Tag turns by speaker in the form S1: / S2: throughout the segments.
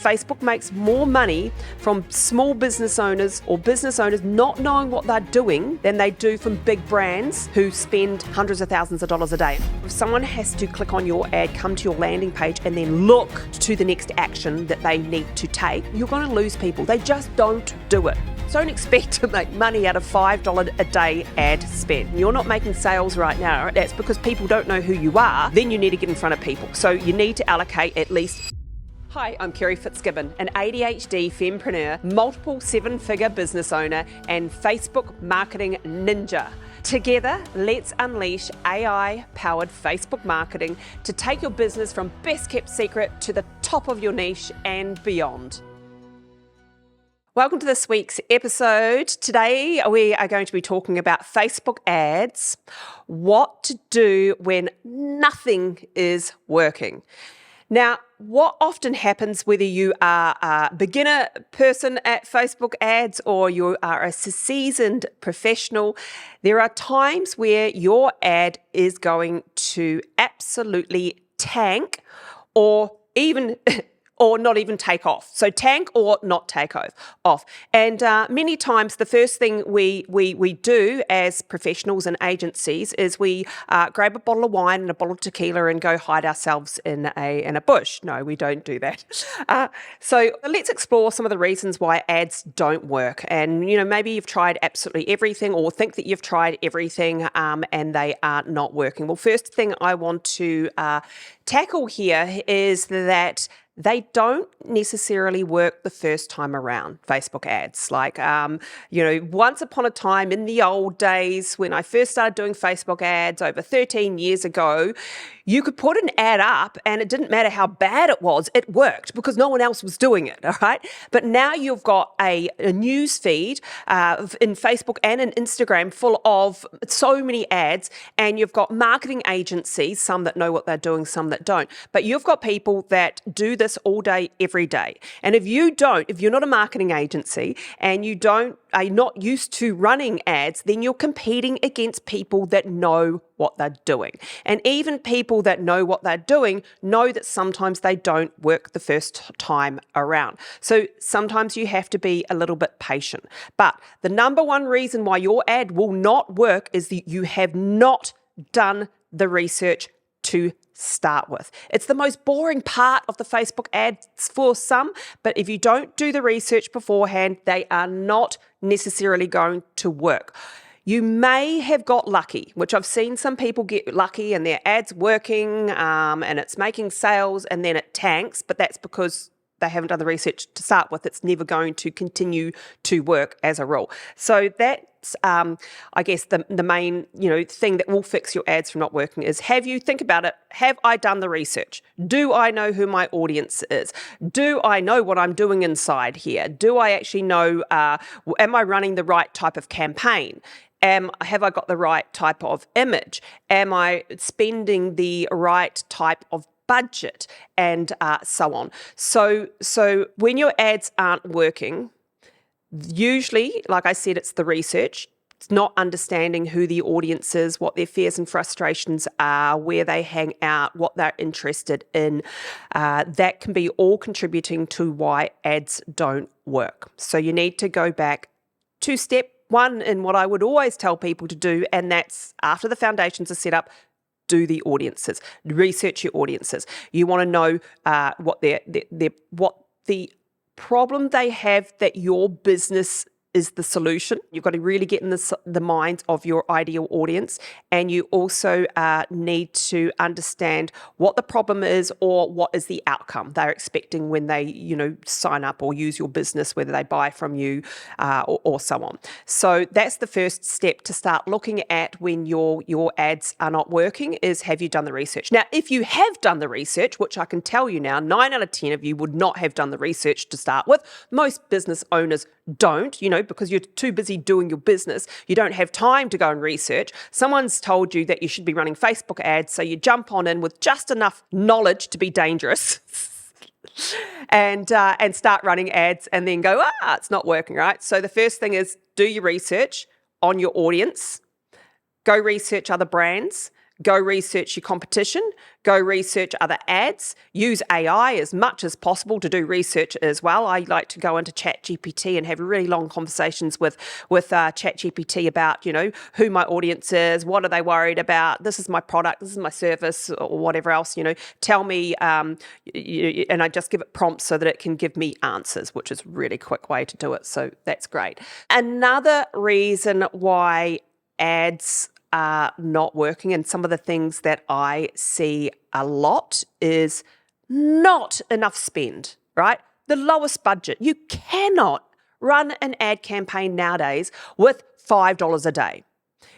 S1: Facebook makes more money from small business owners or business owners not knowing what they're doing than they do from big brands who spend hundreds of thousands of dollars a day. If someone has to click on your ad, come to your landing page, and then look to the next action that they need to take, you're going to lose people. They just don't do it. Don't expect to make money out of $5 a day ad spend. You're not making sales right now. That's because people don't know who you are. Then you need to get in front of people. So you need to allocate at least... Hi, I'm Kerry Fitzgibbon, an ADHD fempreneur, multiple seven-figure business owner, and Facebook marketing ninja. Together, let's unleash AI-powered Facebook marketing to take your business from best-kept secret to the top of your niche and beyond. Welcome to this week's episode. Today we are going to be talking about Facebook ads, what to do when nothing is working. Now, what often happens, whether you are a beginner person at Facebook ads or you are a seasoned professional, there are times where your ad is going to absolutely tank or not even take off. So tank or not take off. And many times the first thing we do as professionals and agencies is we grab a bottle of wine and a bottle of tequila and go hide ourselves in a bush. No, we don't do that. So let's explore some of the reasons why ads don't work. And maybe you've tried absolutely everything or think that you've tried everything and they are not working. Well, first thing I want to tackle here is that they don't necessarily work the first time around, Facebook ads. Like, once upon a time in the old days when I first started doing Facebook ads over 13 years ago, you could put an ad up and it didn't matter how bad it was, it worked because no one else was doing it, all right? But now you've got a news feed in Facebook and in Instagram full of so many ads, and you've got marketing agencies, some that know what they're doing, some that don't. But you've got people that do this all day, every day. And if you're not a marketing agency and are not used to running ads, then you're competing against people that know what they're doing. And even people that know what they're doing know that sometimes they don't work the first time around. So sometimes you have to be a little bit patient. But the number one reason why your ad will not work is that you have not done the research to start with. It's the most boring part of the Facebook ads for some, but if you don't do the research beforehand, they are not necessarily going to work. You may have got lucky, which I've seen some people get lucky and their ad's working and it's making sales and then it tanks, but that's because they haven't done the research to start with. It's never going to continue to work as a rule. So that's, I guess, the main thing that will fix your ads from not working is think about it. Have I done the research? Do I know who my audience is? Do I know what I'm doing inside here? Do I actually know, am I running the right type of campaign? Have I got the right type of image? Am I spending the right type of budget, and so on. So when your ads aren't working, usually, like I said, it's the research. It's not understanding who the audience is, what their fears and frustrations are, where they hang out, what they're interested in. That can be all contributing to why ads don't work. So you need to go back to step one in what I would always tell people to do, and that's after the foundations are set up, do the audiences, research your audiences. You want to know what the problem they have that your business is the solution. You've got to really get in the minds of your ideal audience, and you also need to understand what the problem is or what is the outcome they're expecting when they sign up or use your business, whether they buy from you or so on. So that's the first step to start looking at when your ads are not working, is have you done the research? Now, if you have done the research, which I can tell you now, 9 out of 10 of you would not have done the research to start with. Most business owners don't, because you're too busy doing your business. You don't have time to go and research. Someone's told you that you should be running Facebook ads, so you jump on in with just enough knowledge to be dangerous and start running ads and then go, it's not working, right? So the first thing is do your research on your audience. Go research other brands. Go research your competition, go research other ads, use AI as much as possible to do research as well. I like to go into ChatGPT and have really long conversations with ChatGPT about, who my audience is, what are they worried about, this is my product, this is my service, or whatever else, tell me, and I just give it prompts so that it can give me answers, which is a really quick way to do it. So that's great. Another reason why ads are not working, and some of the things that I see a lot, is not enough spend, right? The lowest budget. You cannot run an ad campaign nowadays with $5 a day.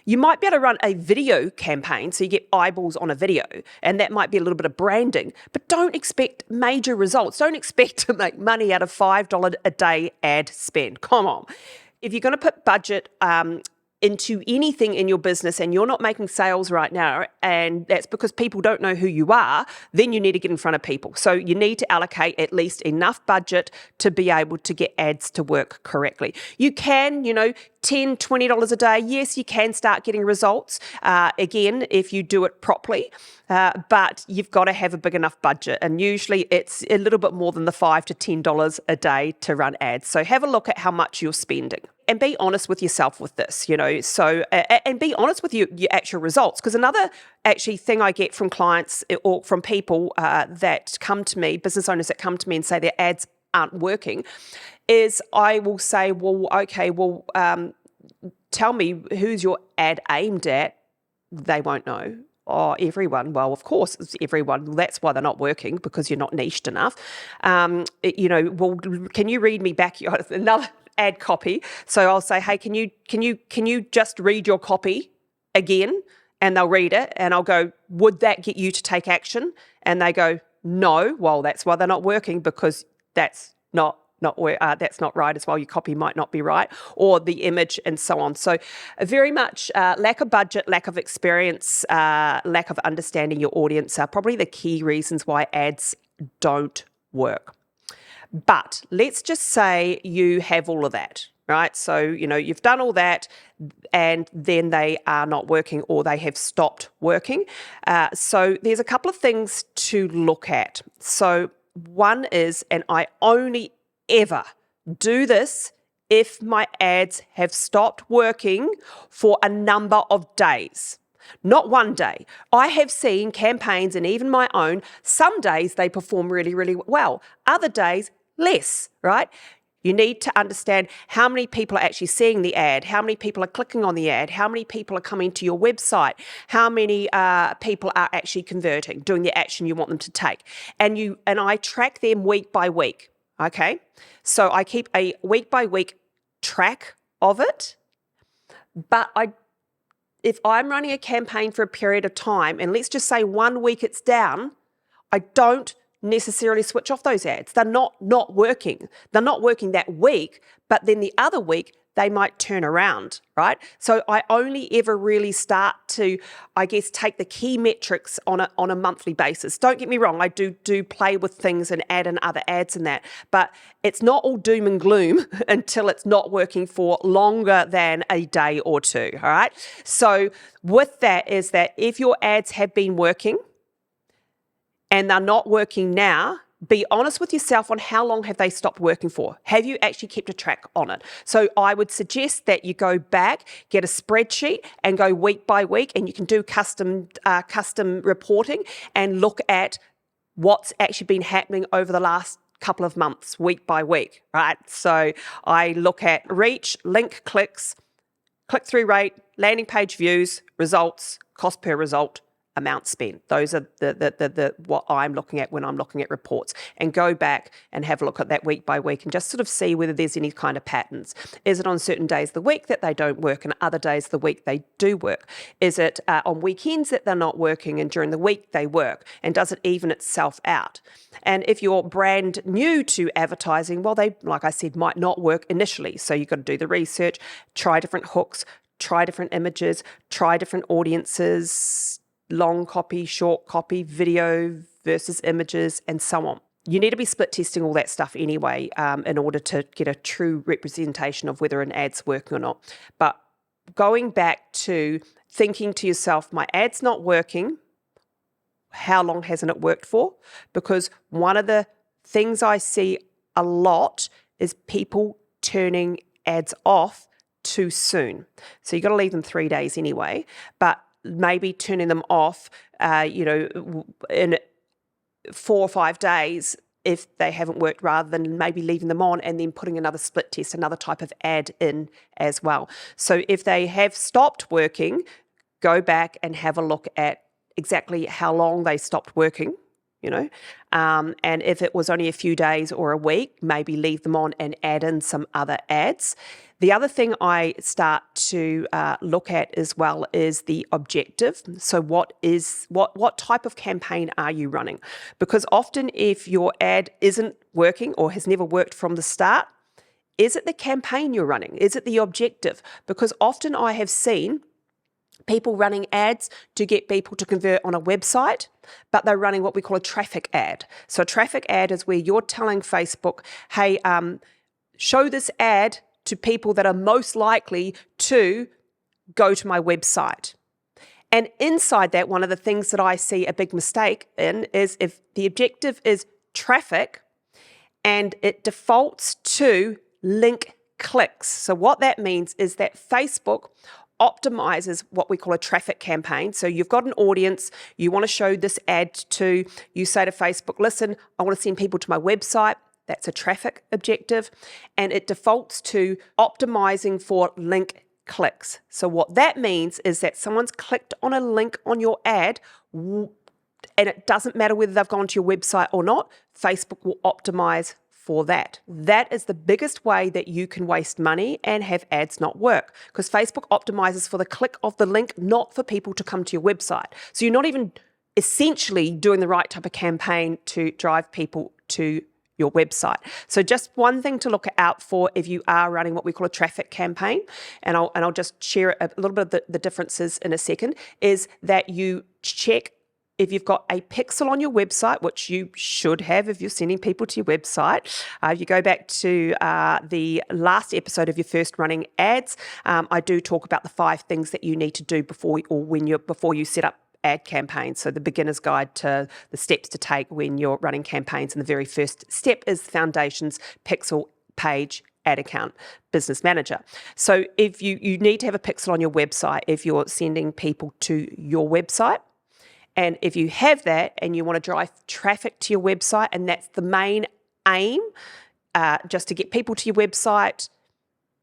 S1: You might be able to run a video campaign so you get eyeballs on a video, and that might be a little bit of branding, but don't expect major results. Don't expect to make money out of $5 a day ad spend. Come on. If you're going to put budget into anything in your business and you're not making sales right now, and that's because people don't know who you are, then you need to get in front of people. So you need to allocate at least enough budget to be able to get ads to work correctly. You can, $10, $20 a day. Yes, you can start getting results, again, if you do it properly, but you've got to have a big enough budget. And usually it's a little bit more than the $5 to $10 a day to run ads. So have a look at how much you're spending. And be honest with yourself with this, and be honest with your actual results. Because another actually thing I get from clients or from people that come to me, business owners that come to me and say their ads aren't working, is I will say, tell me, who's your ad aimed at? They won't know. Oh, everyone. Well, of course, it's everyone. That's why they're not working, because you're not niched enough. Can you read me back another ad copy? So I'll say, hey, can you just read your copy again? And they'll read it, and I'll go, would that get you to take action? And they go, no. Well, that's why they're not working, because that's not right as well. Your copy might not be right, or the image, and so on. So very much lack of budget, lack of experience, lack of understanding your audience are probably the key reasons why ads don't work. But let's just say you have all of that, right? So, you've done all that, and then they are not working, or they have stopped working. So there's a couple of things to look at. So one is, and I only ever do this if my ads have stopped working for a number of days. Not one day. I have seen campaigns, and even my own, some days they perform really, really well. Other days, less, right? You need to understand how many people are actually seeing the ad, how many people are clicking on the ad, how many people are coming to your website, how many people are actually converting, doing the action you want them to take. And I track them week by week, okay? So I keep a week by week track of it, but if I'm running a campaign for a period of time, and let's just say 1 week it's down, I don't necessarily switch off those ads. They're not working. They're not working that week, but then the other week they might turn around, right? So I only ever really start to, take the key metrics on a monthly basis. Don't get me wrong, I do play with things and add in other ads and that, but it's not all doom and gloom until it's not working for longer than a day or two, all right? So with that is that if your ads have been working, and they're not working now, be honest with yourself on how long have they stopped working for. Have you actually kept a track on it? So I would suggest that you go back, get a spreadsheet, and go week by week, and you can do custom reporting and look at what's actually been happening over the last couple of months, week by week, right? So I look at reach, link clicks, click-through rate, landing page views, results, cost per result, amount spent. Those are the what I'm looking at when I'm looking at reports, and go back and have a look at that week by week and just sort of see whether there's any kind of patterns. Is it on certain days of the week that they don't work and other days of the week they do work? Is it on weekends that they're not working and during the week they work? And does it even itself out? And if you're brand new to advertising, well, they, like I said, might not work initially. So you've got to do the research, try different hooks, try different images, try different audiences, long copy, short copy, video versus images, and so on. You need to be split testing all that stuff anyway in order to get a true representation of whether an ad's working or not. But going back to thinking to yourself, my ad's not working. How long hasn't it worked for? Because one of the things I see a lot is people turning ads off too soon. So you've got to leave them 3 days anyway, but maybe turning them off, in 4 or 5 days if they haven't worked, rather than maybe leaving them on and then putting another split test, another type of ad in as well. So if they have stopped working, go back and have a look at exactly how long they stopped working, and if it was only a few days or a week, maybe leave them on and add in some other ads. The other thing I start to look at as well is the objective. So what type of campaign are you running? Because often if your ad isn't working or has never worked from the start, is it the campaign you're running? Is it the objective? Because often I have seen people running ads to get people to convert on a website, but they're running what we call a traffic ad. So a traffic ad is where you're telling Facebook, hey, show this ad to people that are most likely to go to my website. And inside that, one of the things that I see a big mistake in is if the objective is traffic and it defaults to link clicks. So what that means is that Facebook optimizes what we call a traffic campaign. So you've got an audience, you want to show this ad to, you say to Facebook, listen, I want to send people to my website. That's a traffic objective. And it defaults to optimizing for link clicks. So what that means is that someone's clicked on a link on your ad, and it doesn't matter whether they've gone to your website or not, Facebook will optimize for that. That is the biggest way that you can waste money and have ads not work, because Facebook optimizes for the click of the link, not for people to come to your website. So you're not even essentially doing the right type of campaign to drive people to your website. So just one thing to look out for if you are running what we call a traffic campaign, and I'll just share a little bit of the differences in a second, is that you check if you've got a pixel on your website, which you should have if you're sending people to your website. If you go back to the last episode of your first running ads, I do talk about the 5 things that you need to do before you set up ad campaigns. So the beginner's guide to the steps to take when you're running campaigns. And the very first step is Foundations, Pixel, Page, Ad Account, Business Manager. So if you need to have a pixel on your website if you're sending people to your website. And if you have that and you want to drive traffic to your website, and that's the main aim, just to get people to your website,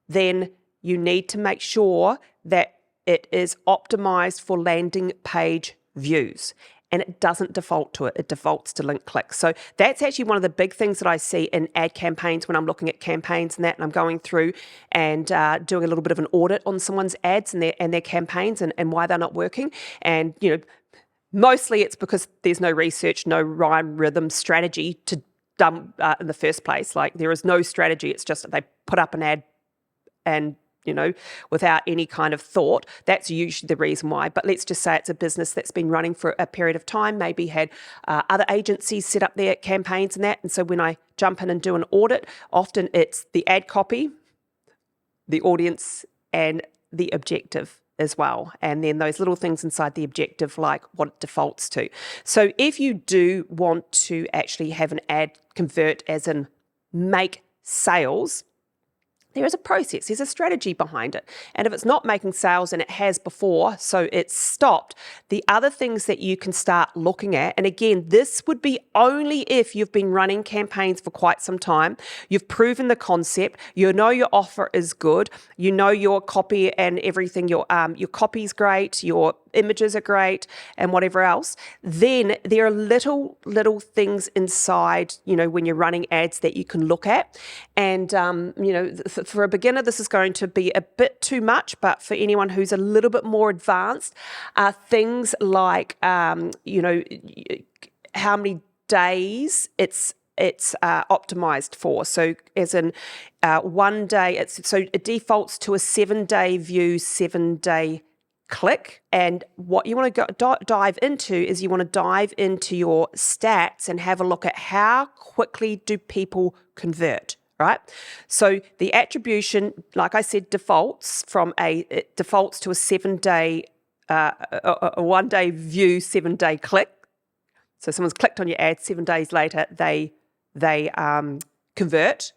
S1: then you need to make sure that it is optimized for landing page views. And it doesn't default to it. It defaults to link clicks. So that's actually one of the big things that I see in ad campaigns when I'm looking at campaigns and that, and I'm going through and doing a little bit of an audit on someone's ads and their campaigns and why they're not working. And, mostly it's because there's no research, no rhyme, rhythm, strategy to dump in the first place. Like, there is no strategy. It's just that they put up an ad and, without any kind of thought. That's usually the reason why. But let's just say it's a business that's been running for a period of time, maybe had other agencies set up their campaigns and that. And so when I jump in and do an audit, often it's the ad copy, the audience, and the objective as well. And then those little things inside the objective, like what it defaults to. So if you do want to actually have an ad convert, as in make sales, there is a process, there's a strategy behind it. And if it's not making sales, and it has before, so it's stopped, the other things that you can start looking at, and again, this would be only if you've been running campaigns for quite some time, you've proven the concept, you know your offer is good, you know your copy and everything, your copy's great, your images are great, and whatever else, then there are little things inside, when you're running ads that you can look at. And, for a beginner, this is going to be a bit too much, but for anyone who's a little bit more advanced, things like, how many days it's optimized for. So as in 1 day, it defaults to a 7-day view, 7-day click. And what you want to dive into is you want to dive into your stats and have a look at how quickly do people convert, right? So the attribution, like I said, defaults to a 7-day a 1 day view, 7 day click. So someone's clicked on your ad, 7 days later, they convert.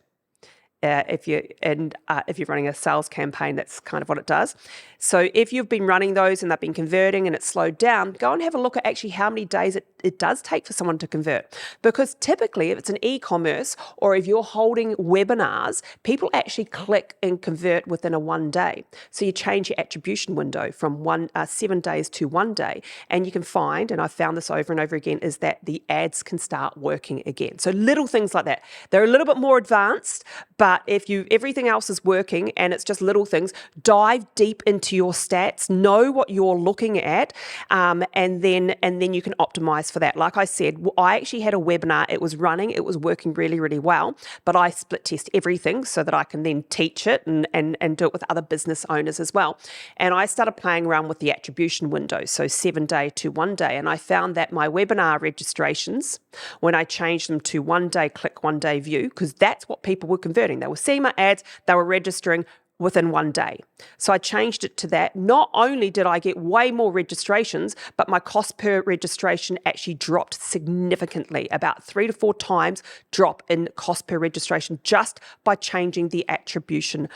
S1: If you're running a sales campaign, that's kind of what it does. So if you've been running those and they've been converting and it's slowed down, go and have a look at actually how many days it does take for someone to convert. Because typically, if it's an e-commerce or if you're holding webinars, people actually click and convert within a 1 day. So you change your attribution window from 7 days to 1 day, and you can find, and I've found this over and over again, is that the ads can start working again. So little things like that. They're a little bit more advanced, but if everything else is working and it's just little things, dive deep into your stats, know what you're looking at, and then you can optimize for that. Like I said, I actually had a webinar. It was running. It was working really, really well, but I split test everything so that I can then teach it and do it with other business owners as well. And I started playing around with the attribution window, so 7 day to 1 day. And I found that my webinar registrations, when I changed them to 1 day click, 1 day view, because that's what people were converting. They were seeing my ads, they were registering within 1 day. So I changed it to that. Not only did I get way more registrations, but my cost per registration actually dropped significantly, about 3 to 4 times drop in cost per registration just by changing the attribution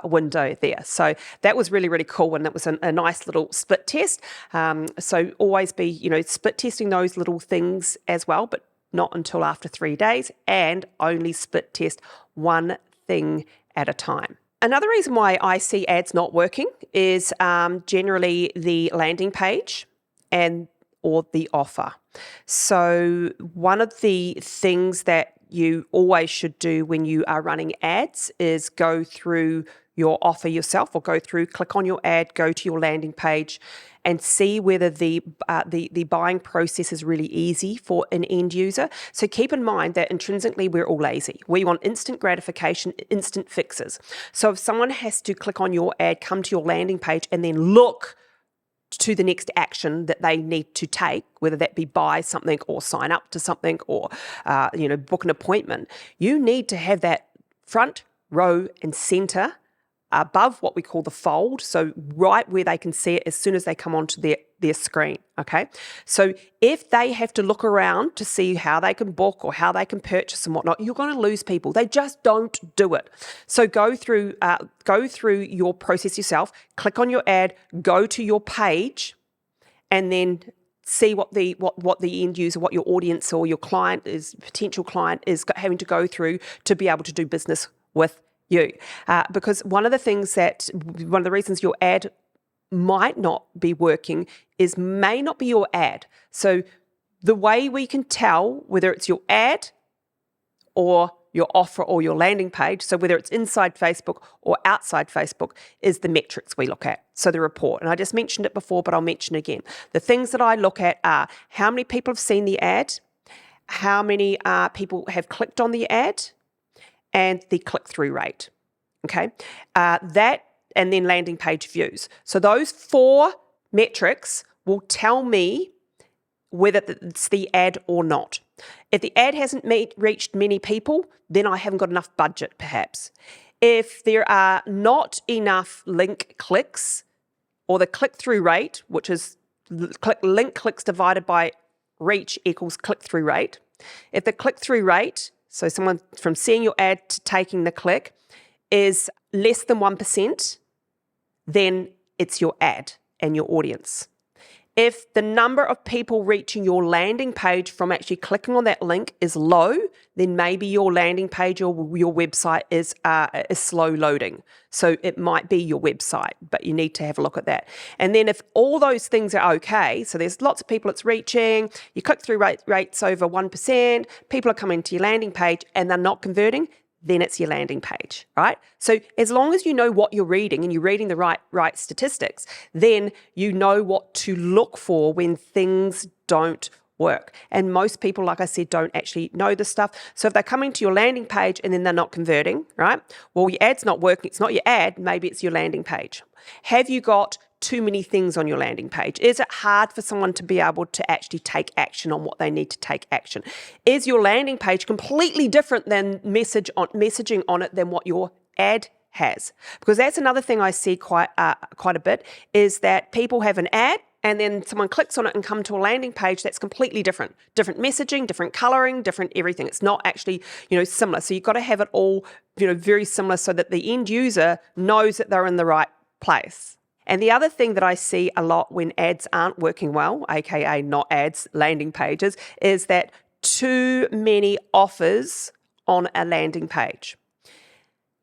S1: window there. So that was really, really cool, and that was a nice little split test. So always be, split testing those little things as well, but not until after 3 days, and only split test one thing at a time. Another reason why I see ads not working is generally the landing page or the offer. So one of the things that you always should do when you are running ads is go through your offer yourself, or click on your ad, go to your landing page and see whether the buying process is really easy for an end user. So keep in mind that intrinsically we're all lazy. We want instant gratification, instant fixes. So if someone has to click on your ad, come to your landing page and then look to the next action that they need to take, whether that be buy something or sign up to something or book an appointment, you need to have that front row and center above what we call the fold, so right where they can see it as soon as they come onto their screen, okay? So if they have to look around to see how they can book or how they can purchase and whatnot, you're going to lose people. They just don't do it. So go through your process yourself, click on your ad, go to your page, and then see what the end user, what your audience or your potential client is having to go through to be able to do business with you. Because one of the reasons your ad might not be working may not be your ad. So the way we can tell whether it's your ad or your offer or your landing page, so whether it's inside Facebook or outside Facebook, is the metrics we look at. So the report. And I just mentioned it before, but I'll mention it again. The things that I look at are how many people have seen the ad, how many people have clicked on the ad, and the click-through rate, okay? That, and then landing page views. So those 4 metrics will tell me whether it's the ad or not. If the ad hasn't reached many people, then I haven't got enough budget, perhaps. If there are not enough link clicks, or the click-through rate, which is link clicks divided by reach equals click-through rate. If the click-through rate, so someone from seeing your ad to taking the click, is less than 1%, then it's your ad and your audience. If the number of people reaching your landing page from actually clicking on that link is low, then maybe your landing page or your website is slow loading. So it might be your website, but you need to have a look at that. And then if all those things are okay, so there's lots of people it's reaching, your click-through rate's over 1%, people are coming to your landing page and they're not converting, then it's your landing page, right? So as long as you know what you're reading and you're reading the right statistics, then you know what to look for when things don't work. And most people, like I said, don't actually know this stuff. So if they're coming to your landing page and then they're not converting, right? Well, your ad's not working. It's not your ad. Maybe it's your landing page. Have you got too many things on your landing page? Is it hard for someone to be able to actually take action on what they need to take action? Is your landing page completely different than messaging on it than what your ad has. Because that's another thing I see quite a bit, is that people have an ad and then someone clicks on it and come to a landing page that's completely different. Different messaging, different colouring, different everything. It's not actually, similar. So you've got to have it all, very similar so that the end user knows that they're in the right place. And the other thing that I see a lot when ads aren't working well, aka not ads, landing pages, is that too many offers on a landing page.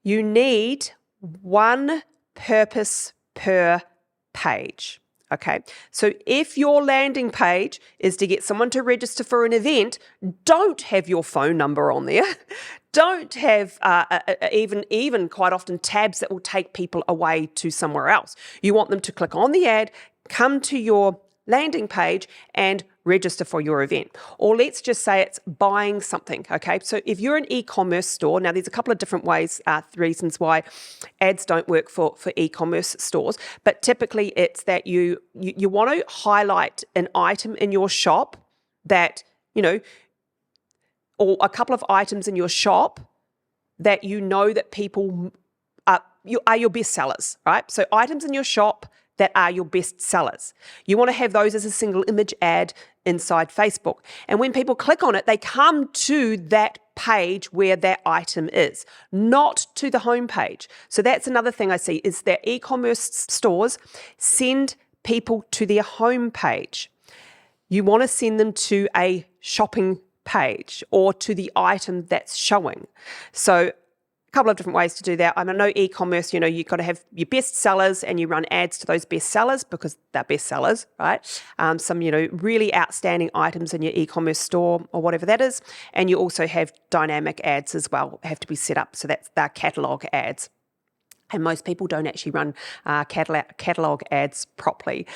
S1: You need one purpose per page. Okay, so if your landing page is to get someone to register for an event, don't have your phone number on there. Don't have even quite often tabs that will take people away to somewhere else. You want them to click on the ad, come to your landing page and register for your event. Or let's just say it's buying something, okay? So if you're an e-commerce store, now there's a couple of different ways, reasons why ads don't work for e-commerce stores, but typically it's that you want to highlight an item in your shop that, or a couple of items in your shop that that people are your best sellers, right? So items in your shop that are your best sellers. You want to have those as a single image ad inside Facebook. And when people click on it, they come to that page where that item is, not to the home page. So that's another thing I see, is that e-commerce stores send people to their home page. You want to send them to a shopping page or to the item that's showing. So a couple of different ways to do that. I know e-commerce, you've got to have your best sellers and you run ads to those best sellers because they're best sellers, right? Some, really outstanding items in your e-commerce store or whatever that is. And you also have dynamic ads as well, have to be set up. So that's their catalog ads. And most people don't actually run catalog ads properly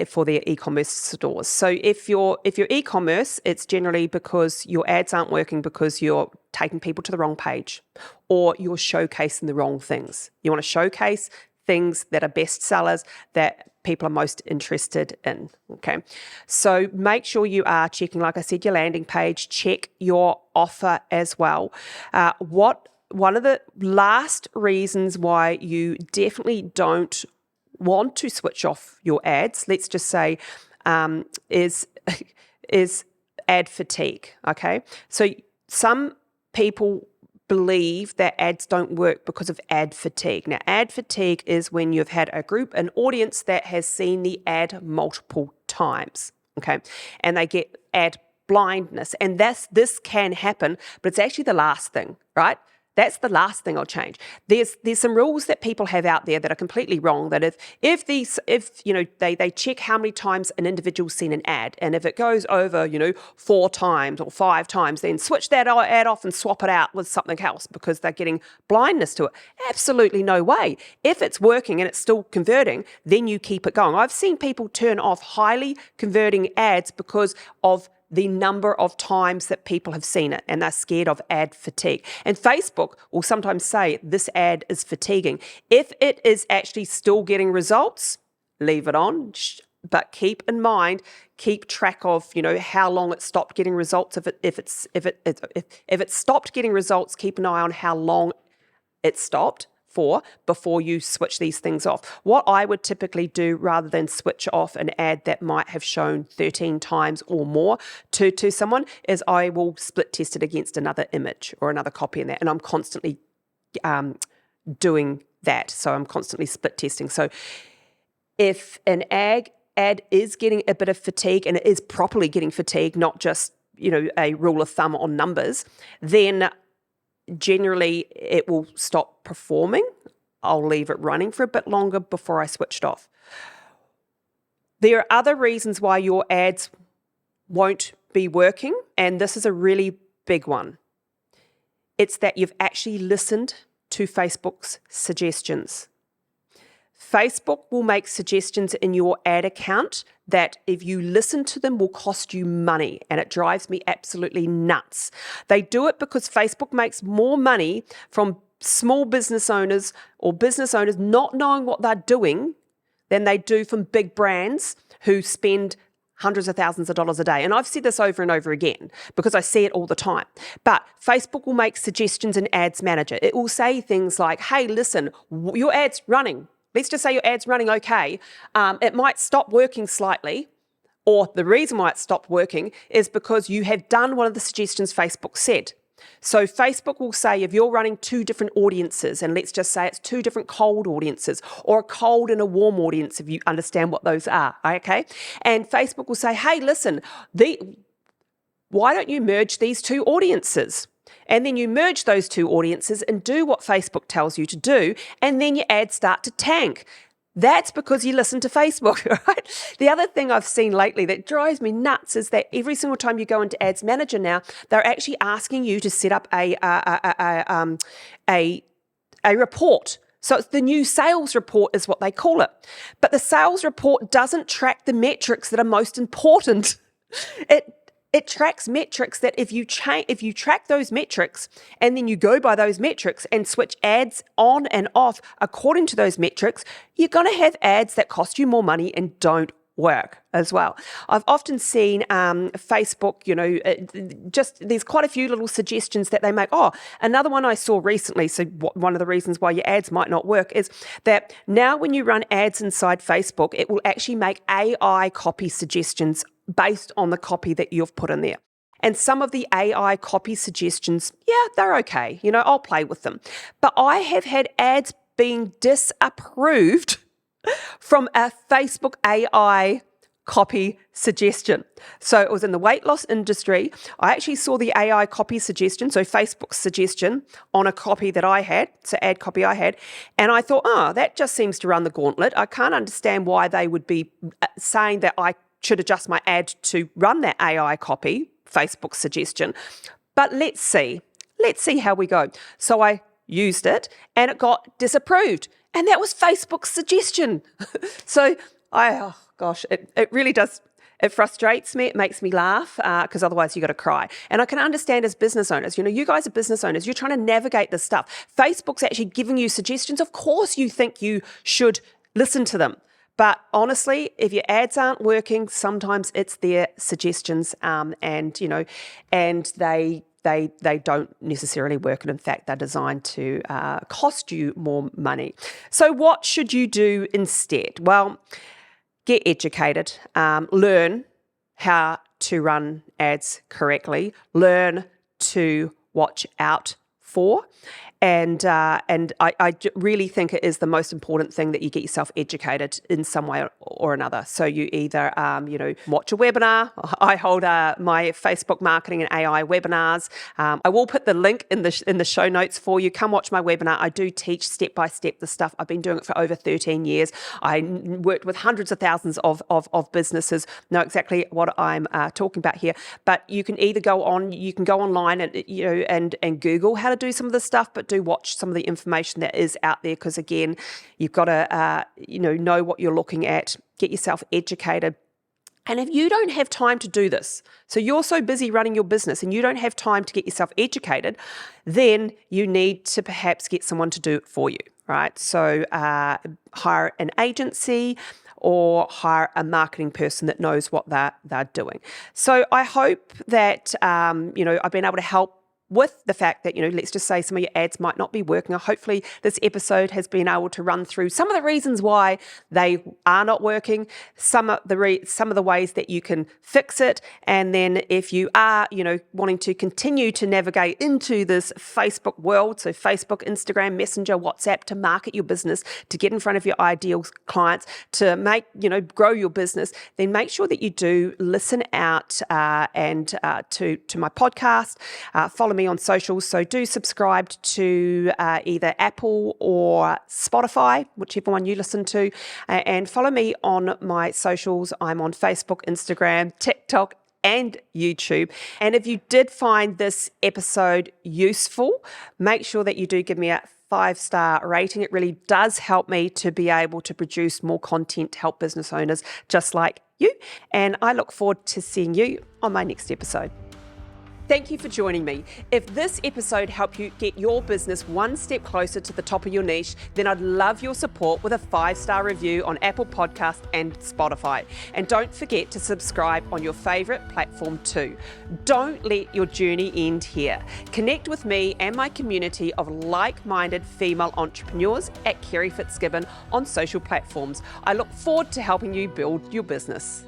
S1: for their e-commerce stores. So if you're e-commerce, it's generally because your ads aren't working because you're taking people to the wrong page or you're showcasing the wrong things. You want to showcase things that are best sellers that people are most interested in, okay? So make sure you are checking, like I said, your landing page, check your offer as well. One of the last reasons why you definitely don't want to switch off your ads, let's just say, is ad fatigue, okay? So some people believe that ads don't work because of ad fatigue. Now, ad fatigue is when you've had an audience that has seen the ad multiple times, okay? And they get ad blindness. And this can happen, but it's actually the last thing, right? That's the last thing I'll change. There's some rules that people have out there that are completely wrong. That if they check how many times an individual's seen an ad, and if it goes over 4 times or 5 times, then switch that ad off and swap it out with something else because they're getting blindness to it. Absolutely no way. If it's working and it's still converting, then you keep it going. I've seen people turn off highly converting ads because of the number of times that people have seen it and they're scared of ad fatigue. And Facebook will sometimes say this ad is fatiguing. If it is actually still getting results, leave it on. But keep in mind, keep track of how long it stopped getting results. If it stopped getting results, keep an eye on how long it stopped for before you switch these things off. What I would typically do rather than switch off an ad that might have shown 13 times or more to someone is I will split test it against another image or another copy in that. And I'm constantly doing that. So I'm constantly split testing. So if an ad is getting a bit of fatigue and it is properly getting fatigue, not just, a rule of thumb on numbers, then generally it will stop performing. I'll leave it running for a bit longer before I switch it off. There are other reasons why your ads won't be working, and this is a really big one. It's that you've actually listened to Facebook's suggestions. Facebook will make suggestions in your ad account that if you listen to them will cost you money, and it drives me absolutely nuts. They do it because Facebook makes more money from small business owners or business owners not knowing what they're doing than they do from big brands who spend hundreds of thousands of dollars a day. And I've said this over and over again because I see it all the time. But Facebook will make suggestions in Ads Manager. It will say things like, hey, listen, your ad's running. Let's just say your ad's running okay. It might stop working slightly. Or the reason why it stopped working is because you have done one of the suggestions Facebook said. So Facebook will say if you're running 2 different audiences, and let's just say it's 2 different cold audiences or a cold and a warm audience, if you understand what those are, okay? And Facebook will say, hey, listen, why don't you merge these 2 audiences? And then you merge those 2 audiences and do what Facebook tells you to do, and then your ads start to tank. That's because you listen to Facebook, right? The other thing I've seen lately that drives me nuts is that every single time you go into Ads Manager now, they're actually asking you to set up a report. So it's the new sales report is what they call it. But the sales report doesn't track the metrics that are most important. It tracks metrics that if you track those metrics and then you go by those metrics and switch ads on and off according to those metrics, you're going to have ads that cost you more money and don't work as well. I've often seen Facebook, there's quite a few little suggestions that they make. Oh, another one I saw recently, so one of the reasons why your ads might not work is that now when you run ads inside Facebook, it will actually make AI copy suggestions based on the copy that you've put in there. And some of the AI copy suggestions, they're okay. I'll play with them. But I have had ads being disapproved from a Facebook AI copy suggestion. So it was in the weight loss industry. I actually saw the AI copy suggestion, so Facebook's suggestion on a copy that I had, so ad copy I had, and I thought, that just seems to run the gauntlet. I can't understand why they would be saying that I should adjust my ad to run that AI copy, Facebook suggestion. But let's see how we go. So I used it and it got disapproved. And that was Facebook's suggestion. So it really does. It frustrates me. It makes me laugh because otherwise you got to cry. And I can understand as business owners, you guys are business owners. You're trying to navigate this stuff. Facebook's actually giving you suggestions. Of course you think you should listen to them. But honestly, if your ads aren't working, sometimes it's their suggestions, and they don't necessarily work. And in fact, they're designed to cost you more money. So what should you do instead? Well, get educated, learn how to run ads correctly, learn to watch out for. And I really think it is the most important thing that you get yourself educated in some way or another. So you either, watch a webinar. I hold my Facebook marketing and AI webinars. I will put the link in the show notes for you. Come watch my webinar. I do teach step by step the stuff. I've been doing it for over 13 years. I worked with hundreds of thousands of businesses. Know exactly what I'm talking about here. But you can either go online and Google how to do some of this stuff, but do watch some of the information that is out there, because again, you've got to know what you're looking at, get yourself educated. And if you don't have time to do this, so you're so busy running your business and you don't have time to get yourself educated, then you need to perhaps get someone to do it for you, right? So hire an agency or hire a marketing person that knows what they're doing. So I hope that I've been able to help with the fact that, let's just say some of your ads might not be working. Hopefully this episode has been able to run through some of the reasons why they are not working, some of the ways that you can fix it. And then if you are, wanting to continue to navigate into this Facebook world, so Facebook, Instagram, Messenger, WhatsApp, to market your business, to get in front of your ideal clients, to make, grow your business, then make sure that you do listen out and to my podcast, follow me on socials. So do subscribe to either Apple or Spotify, whichever one you listen to, and follow me on my socials. I'm on Facebook, Instagram, TikTok, and YouTube. And if you did find this episode useful, make sure that you do give me a 5-star rating. It really does help me to be able to produce more content to help business owners just like you. And I look forward to seeing you on my next episode. Thank you for joining me. If this episode helped you get your business one step closer to the top of your niche, then I'd love your support with a 5-star review on Apple Podcasts and Spotify. And don't forget to subscribe on your favourite platform too. Don't let your journey end here. Connect with me and my community of like-minded female entrepreneurs at Kerry Fitzgibbon on social platforms. I look forward to helping you build your business.